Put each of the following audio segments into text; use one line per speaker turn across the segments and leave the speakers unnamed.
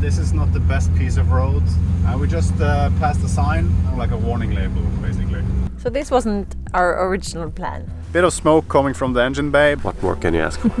This is not the best piece of road. We just passed a sign, like a warning label, basically.
So this wasn't our original plan.
Bit of smoke coming from the engine bay.
What more can you ask for?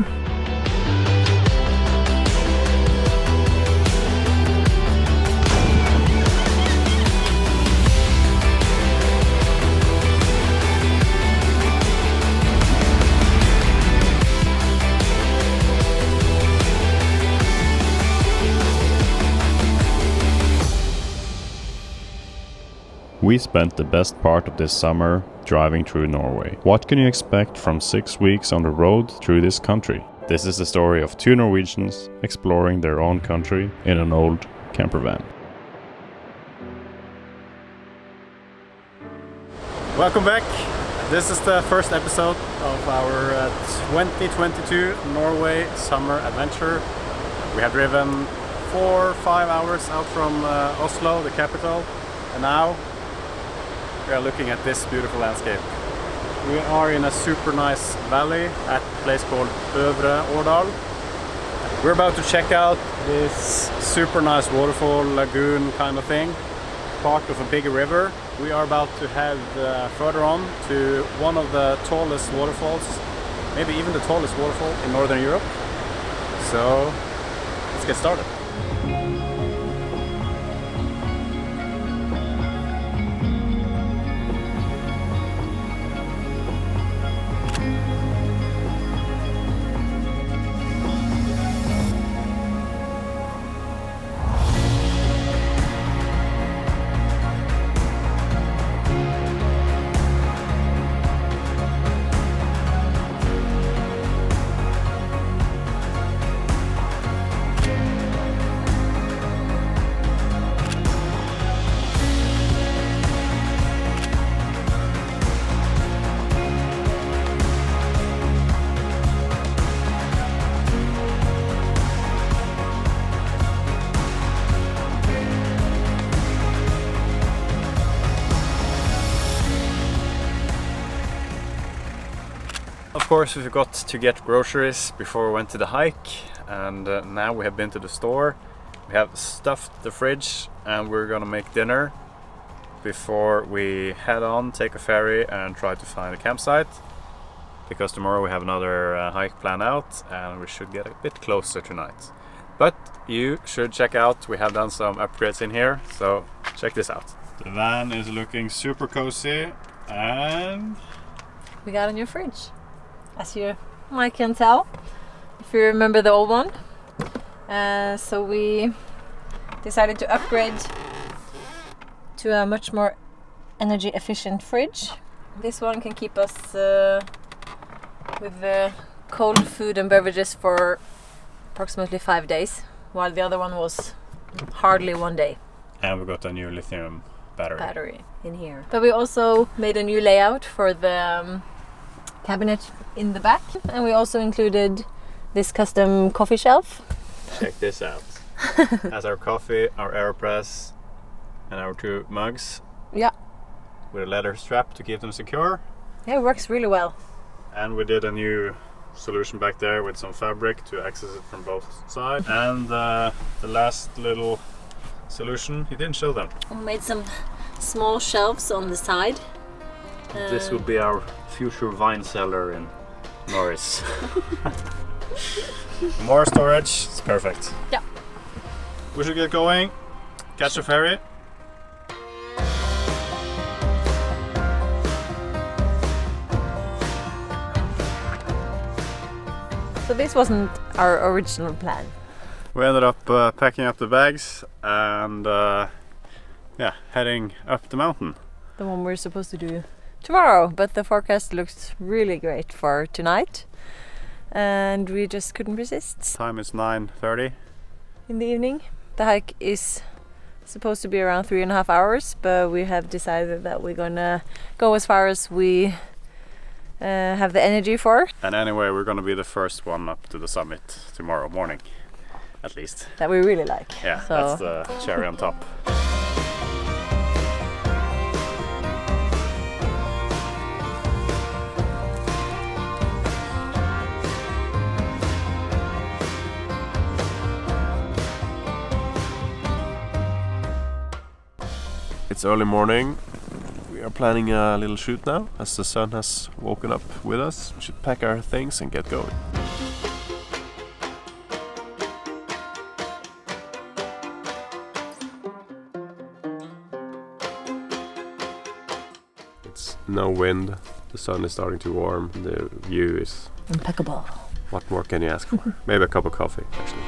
We spent the best part of this summer driving through Norway. What can you expect from 6 weeks on the road through this country? This is the story of two Norwegians exploring their own country in an old camper van.
Welcome back. This is the first episode of our 2022 Norway summer adventure. We have driven 4 or 5 hours out from Oslo, the capital, and now we are looking at this beautiful landscape. We are in a super nice valley at a place called Øvre Årdal. We're about to check out this super nice waterfall, lagoon kind of thing, part of a big river. We are about to head further on to one of the tallest waterfalls, maybe even the tallest waterfall in Northern Europe. So let's get started. Of course, we forgot to get groceries before we went to the hike, and now we have been to the store. We have stuffed the fridge and we're gonna make dinner before we head on, take a ferry and try to find a campsite, because tomorrow we have another hike planned out and we should get a bit closer tonight. But you should check out, we have done some upgrades in here, so check this out.
The van is looking super cozy and
We got a new fridge, as you might can tell, if you remember the old one. So we decided to upgrade to a much more energy efficient fridge. This one can keep us with cold food and beverages for approximately 5 days, while the other one was hardly 1 day.
we got a new lithium battery
In here. But we also made a new layout for the cabinet in the back, and we also included this custom coffee shelf.
Check this out. Has our coffee, our AeroPress and our 2 mugs.
Yeah.
With a leather strap to keep them secure.
Yeah, it works really well.
And we did a new solution back there with some fabric to access it from both sides. And the last little solution, you didn't show them.
We made some small shelves on the side.
This will be our future wine cellar in Norris. More storage, it's perfect.
Yeah.
We should get going, catch a ferry.
So this wasn't our original plan.
We ended up packing up the bags and heading up the mountain.
The one we're supposed to do tomorrow, but the forecast looks really great for tonight, and we just couldn't resist.
Time is 9:30.
In the evening, the hike is supposed to be around 3.5 hours, but we have decided that we're gonna go as far as we have the energy for.
And anyway, we're gonna be the first one up to the summit tomorrow morning, at least.
That we really like.
Yeah,
So
that's the cherry on top.
It's early morning. We are planning a little shoot now, as the sun has woken up with us. We should pack our things and get going. It's no wind, the sun is starting to warm, the view is
impeccable.
What more can you ask for? Maybe a cup of coffee, actually.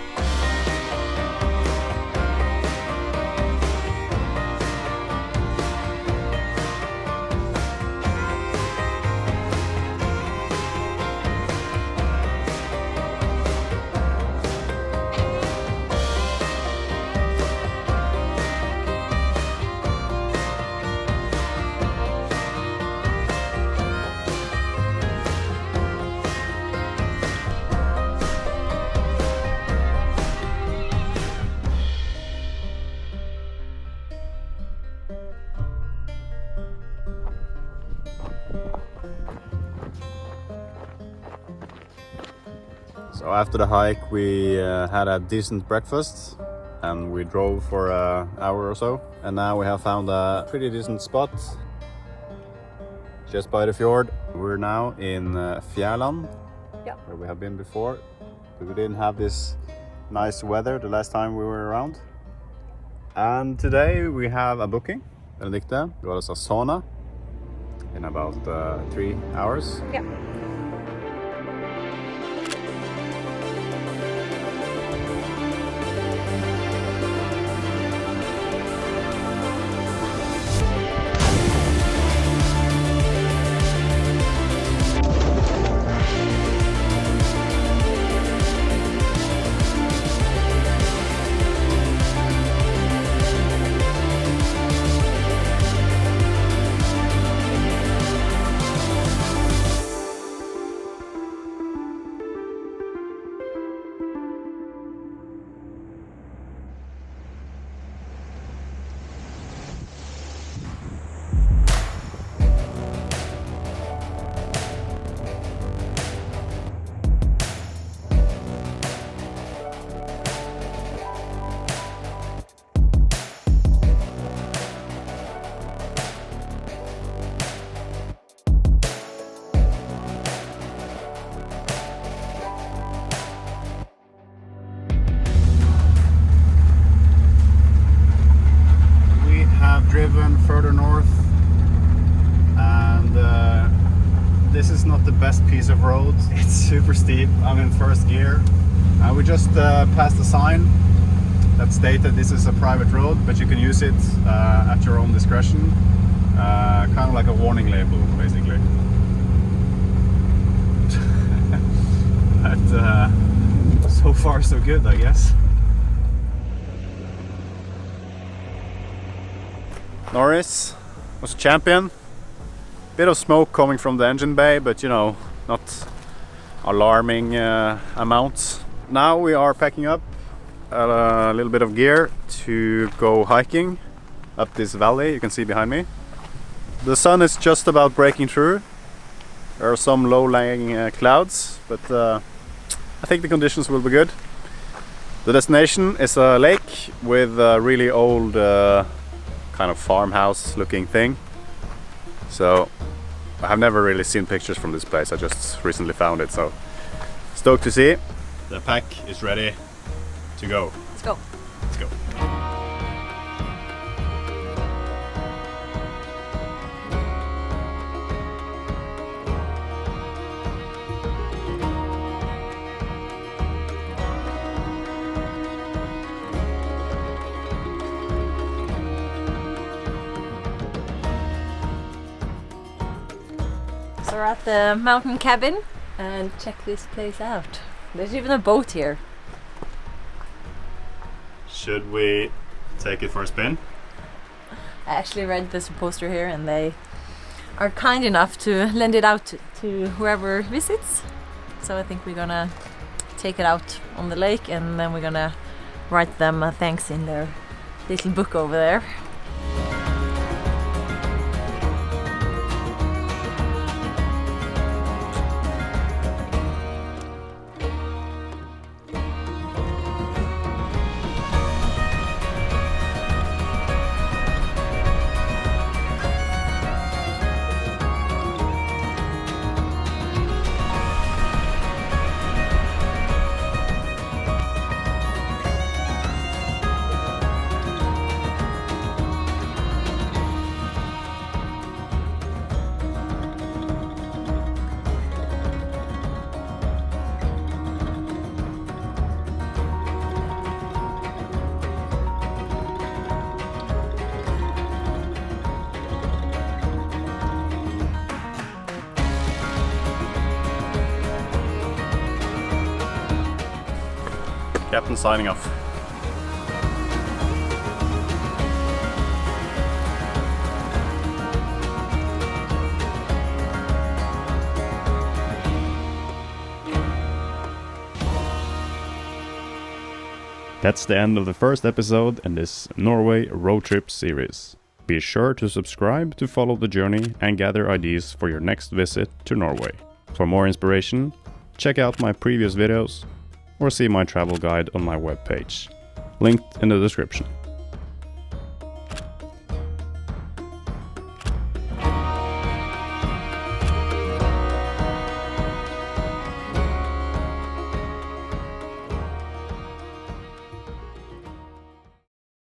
So after the hike we had a decent breakfast and we drove for an hour or so, and now we have found a pretty decent spot just by the fjord. We're now in Fjærland, where we have been before, but we didn't have this nice weather the last time we were around. And today we have a booking. Benedicte got us a sauna in about 3 hours.
Yeah.
Driven further north, and this is not the best piece of road. It's super steep. I'm in first gear. We just passed a sign that stated this is a private road, but you can use it at your own discretion. Kind of like a warning label, basically. But so far so good, I guess. Norris was a champion. Bit of smoke coming from the engine bay, but you know, not alarming amounts. Now we are packing up a little bit of gear to go hiking up this valley you can see behind me. The sun is just about breaking through. There are some low-lying clouds, but I think the conditions will be good. The destination is a lake with a really old kind of farmhouse looking thing. So I have never really seen pictures from this place. I just recently found it, so stoked to see. The pack is ready to go.
Let's go.
Let's go.
So we're at the mountain cabin and check this place out. There's even a boat here.
Should we take it for a spin?
I actually read this poster here and they are kind enough to lend it out to whoever visits. So I think we're gonna take it out on the lake and then we're gonna write them a thanks in their little book over there.
Captain signing off.
That's the end of the first episode in this Norway road trip series. Be sure to subscribe to follow the journey and gather ideas for your next visit to Norway. For more inspiration, check out my previous videos or see my travel guide on my webpage, linked in the description.